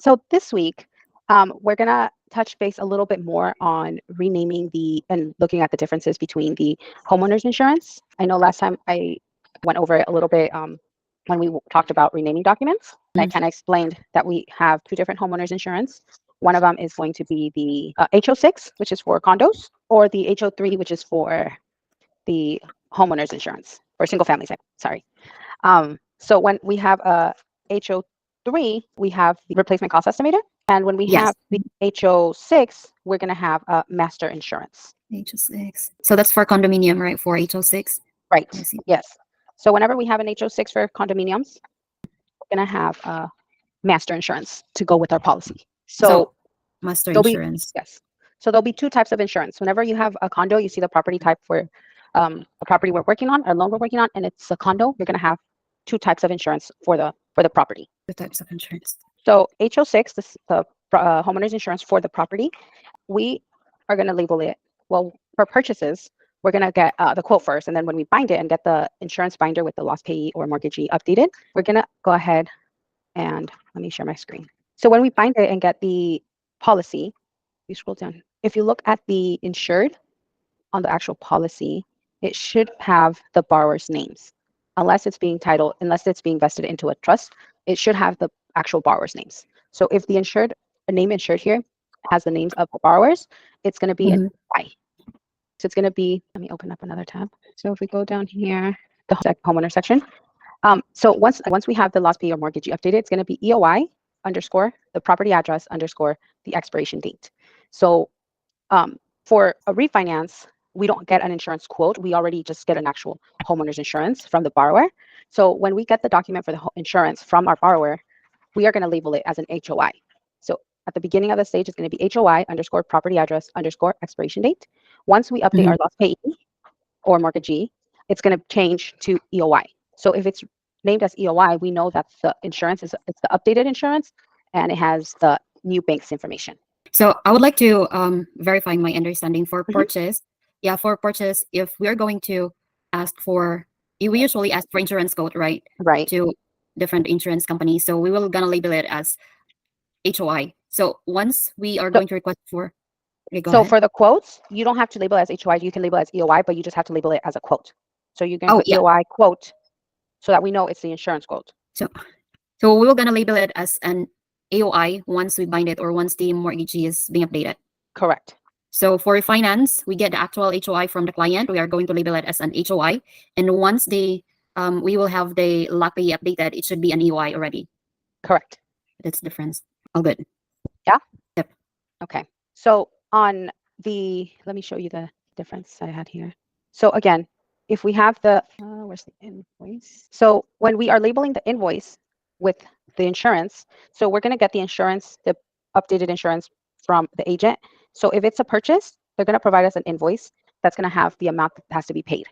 So this week, we're gonna touch base a little bit more on renaming and looking at the differences between the homeowners insurance. I know last time I went over it a little bit when we talked about renaming documents, and I kind of explained that we have two different homeowners insurance. One of them is going to be the HO6, which is for condos, or the HO3, which is for the homeowners insurance or single family. Sorry. So when we have a HO3, we have the replacement cost estimator. And when we have the HO6, we're going to have a master insurance. HO6. So that's for condominium, right? For HO6? Right. Yes. So whenever we have an HO6 for condominiums, we're going to have a master insurance to go with our policy. So master insurance. Yes. So there'll be two types of insurance. Whenever you have a condo, you see the property type for a property we're working on, or loan we're working on, and it's a condo, you're going to have two types of insurance for the property. Two types of insurance. So HO6, the homeowner's insurance for the property, we are going to label it. Well, for purchases, we're going to get the quote first, and then when we bind it and get the insurance binder with the lost payee or mortgagee updated, we're going to go ahead and let me share my screen. So when we bind it and get the policy, you scroll down. If you look at the insured on the actual policy, it should have the borrower's names. Unless it's being vested into a trust, it should have the actual borrower's names. So if the name insured here has the names of the borrowers, it's going to be an EOI. So it's going to be, let me open up another tab. So if we go down here, the homeowner section. So once we have the lost payee or mortgagee updated, it's going to be EOI underscore the property address underscore the expiration date. So for a refinance, we don't get an insurance quote. We already just get an actual homeowner's insurance from the borrower. So when we get the document for the insurance from our borrower, we are going to label it as an HOI. So at the beginning of the stage, it's going to be HOI underscore property address underscore expiration date. Once we update our lost payee or mortgagee, it's going to change to EOI. So if it's named as EOI, we know that the insurance it's the updated insurance and it has the new bank's information. So I would like to verify my understanding for purchase. Yeah, for purchase, if we're going to ask for, we usually ask for insurance code, right? Right. To different insurance companies. So we will gonna label it as HOI. So once we are going to request for, for the quotes, you don't have to label it as HOI. You can label it as EOI, but you just have to label it as a quote. So you're going to put EOI quote so that we know it's the insurance quote. So we were gonna label it as an AOI once we bind it or once the mortgagee is being updated. Correct. So for refinance, we get the actual HOI from the client. We are going to label it as an HOI. And once we will have the lock payee updated, it should be an EOI already. Correct. That's the difference. All good. Yeah? Yep. Okay. So on let me show you the difference I had here. So again, if we have where's the invoice? So when we are labeling the invoice with the insurance, so we're going to get the insurance, the updated insurance from the agent. So if it's a purchase, they're going to provide us an invoice that's going to have the amount that has to be paid.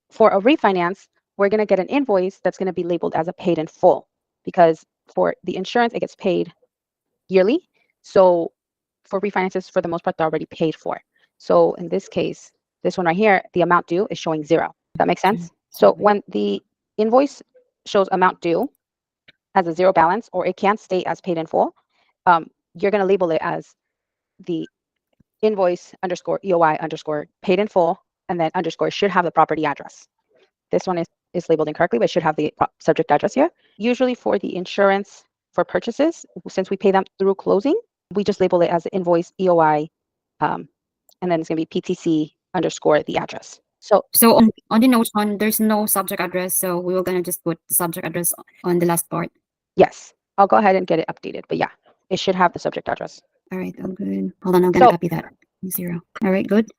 For a refinance, we're going to get an invoice that's going to be labeled as a paid in full, because for the insurance, it gets paid yearly. So for refinances, for the most part, they're already paid for. So in this case, this one right here, the amount due is showing 0. Does that make sense? So when the invoice shows amount due as a 0 balance, or it can state as paid in full, you're going to label it as the invoice underscore EOI underscore paid in full, and then underscore should have the property address. This one is labeled incorrectly, but should have the subject address here. Usually for the insurance for purchases, since we pay them through closing, we just label it as invoice EOI, and then it's going to be PTC underscore the address. So on the notes there's no subject address, so we were gonna just put the subject address on the last part. Yes, I'll go ahead and get it updated, but yeah, it should have the subject address. All right, I'm good. Hold on, I'm gonna copy that. 0. All right, good.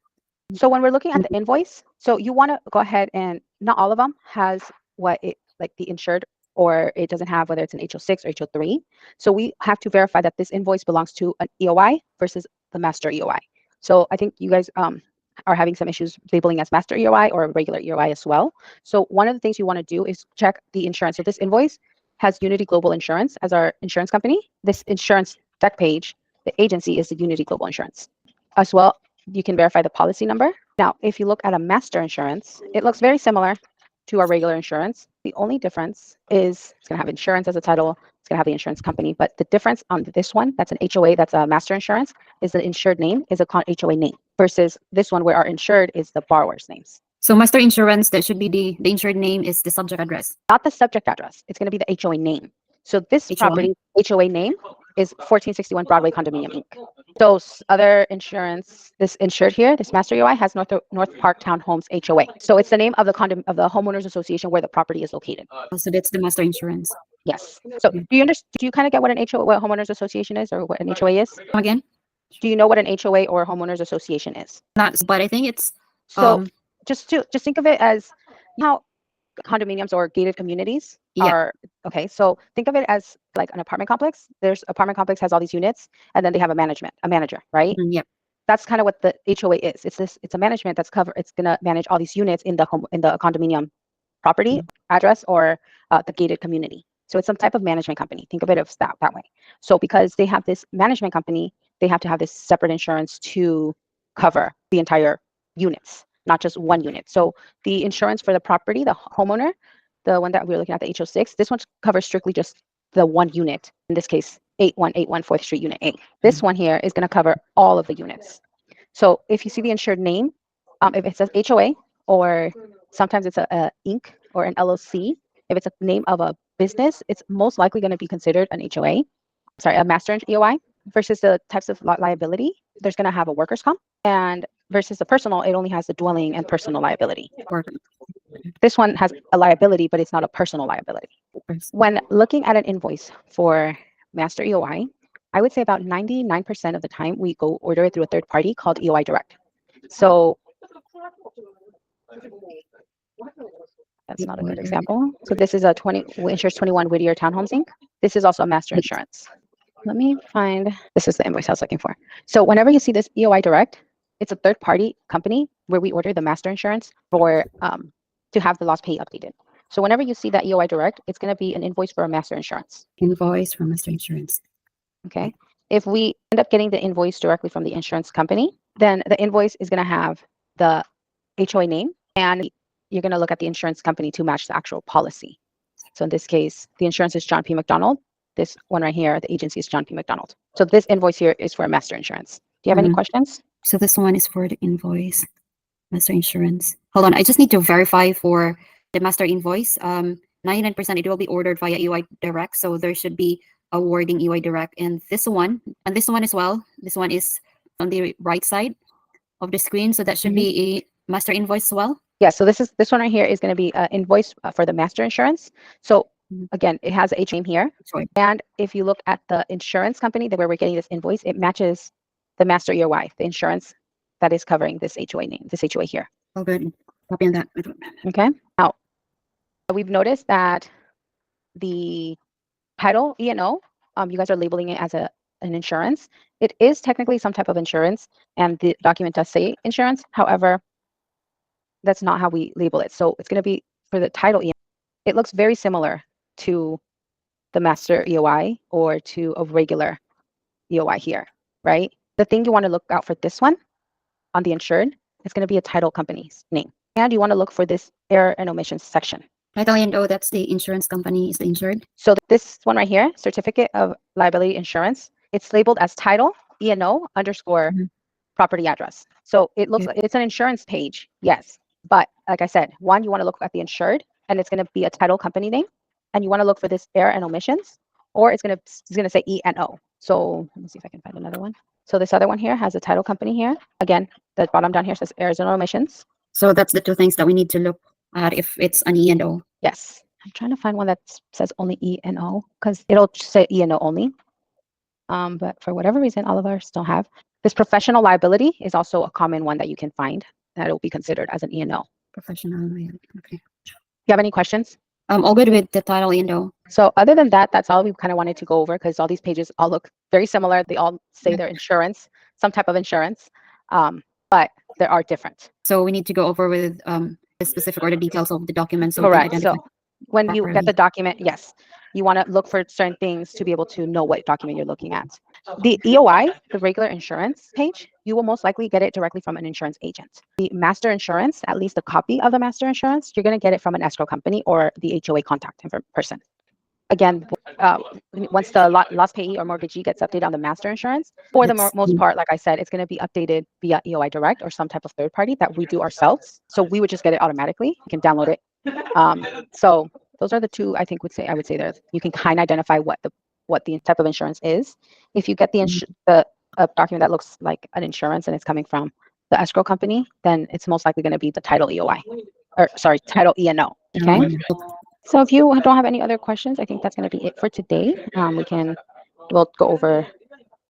So when we're looking at the invoice, so you want to go ahead and not all of them has what it like the insured, or it doesn't have whether it's an HO6 or HO3. So we have to verify that this invoice belongs to an EOI versus the master EOI. So I think you guys are having some issues labeling as master EOI or regular EOI as well. So one of the things you want to do is check the insurance. So this invoice has Unity Global Insurance as our insurance company. This insurance deck page, the agency is the Unity Global Insurance. As well, you can verify the policy number. Now, if you look at a master insurance, it looks very similar to our regular insurance. The only difference is it's going to have insurance as a title. It's going to have the insurance company. But the difference on this one, that's an HOA, that's a master insurance, is the insured name is a HOA name versus this one where our insured is the borrower's names. So master insurance, that should be the insured name is the subject address. Not the subject address. It's going to be the HOA name. So this HOA? property, HOA name is 1461 Broadway Condominium Inc. Those other insurance, this insured here, this master EOI has North Park Townhomes HOA. So it's the name of the homeowners association where the property is located. Oh, so that's the master insurance. Yes. So do you kind of get what an HOA, what homeowners association is, or what an HOA is? Again? Do you know what an HOA or homeowners association is? Not, but I think it's so. Just think of it as how condominiums or gated communities are. Okay, so think of it as like an apartment complex. There's apartment complex has all these units, and then they have a manager, right? Yep. That's kind of what the HOA is. It's a management that's it's gonna manage all these units in the condominium property address or the gated community. So it's some type of management company. Think of it as that way. So because they have this management company, they have to have this separate insurance to cover the entire units, not just one unit. So the insurance for the property, the homeowner, the one that we're looking at, the HO6, this one covers strictly just the one unit. In this case, 8181 4th Street, Unit A. This one here is going to cover all of the units. So if you see the insured name, if it says HOA, or sometimes it's a Inc. or an LLC, if it's a name of a business, it's most likely going to be considered an HOA, a master EOI, versus the types of liability. There's going to have a workers' comp, and versus the personal, it only has the dwelling and personal liability. This one has a liability, but it's not a personal liability. When looking at an invoice for master EOI, I would say about 99% of the time we go order it through a third party called EOI Direct. So that's not a good example. So this is a Insurance 21 Whittier Townhomes Inc. This is also a master insurance. Let me find, this is the invoice I was looking for. So whenever you see this EOI Direct, it's a third party company where we order the master insurance for to have the lost pay updated. So whenever you see that EOI Direct, it's going to be an invoice for a master insurance. Invoice for master insurance. Okay. If we end up getting the invoice directly from the insurance company, then the invoice is going to have the HOA name, and you're going to look at the insurance company to match the actual policy. So in this case, the insurance is John P. McDonald. This one right here, the agency is John P. McDonald. So this invoice here is for a master insurance. Do you have any questions? So this one is for the invoice, master insurance. Hold on, I just need to verify for the master invoice. 99% it will be ordered via EOI Direct, so there should be a wording EOI Direct. And this one as well. This one is on the right side of the screen, so that should be a master invoice as well. Yeah, so this one right here is going to be an invoice for the master insurance. So again, it has a H name here. And if you look at the insurance company where we're getting this invoice, it matches the master EOI, the insurance that is covering this HOA name, this HOA here. Oh, good. Copy on that. Okay. Now, we've noticed that the title E&O, you guys are labeling it as an insurance. It is technically some type of insurance, and the document does say insurance. However, that's not how we label it. So it's going to be for the title E&O. It looks very similar to the master EOI or to a regular EOI here, right? The thing you want to look out for this one on the insured is going to be a title company's name. And you want to look for this error and omissions section. Title E&O, that's the insurance company, is the insured. So this one right here, certificate of liability insurance, it's labeled as title E&O underscore property address. So it looks like it's an insurance page, yes. But like I said, one, you want to look at the insured, and it's going to be a title company name, and you want to look for this error and omissions, or it's going to say E&O. So let me see if I can find another one. So this other one here has a title company here. Again, the bottom down here says errors and omissions. So that's the two things that we need to look at if it's an E&O. Yes. I'm trying to find one that says only E&O because it'll say E&O only. But for whatever reason, all of ours don't have. This professional liability is also a common one that you can find that will be considered as an E&O. Professional liability. Okay. Do you have any questions? All good with the title E&O. So other than that, that's all we kind of wanted to go over because all these pages all look very similar. They all say they're insurance, some type of insurance, but they are different. So we need to go over with the specific or the details of the document. So correct. So when you get the document, yes, you want to look for certain things to be able to know what document you're looking at. The EOI, the regular insurance page, you will most likely get it directly from an insurance agent. The master insurance, at least a copy of the master insurance, you're going to get it from an escrow company or the HOA contact person. again, once the lost payee or mortgagee gets updated on the master insurance, for the most part, like I said, it's going to be updated via EOI Direct or some type of third party that we do ourselves. So we would just get it automatically. You can download it. So those are the two I think I would say there. You can kind of identify what the type of insurance is. If you get the document that looks like an insurance and it's coming from the escrow company, then it's most likely going to be the title EOI, or sorry, title E&O. Okay. So if you don't have any other questions, I think that's going to be it for today. We'll go over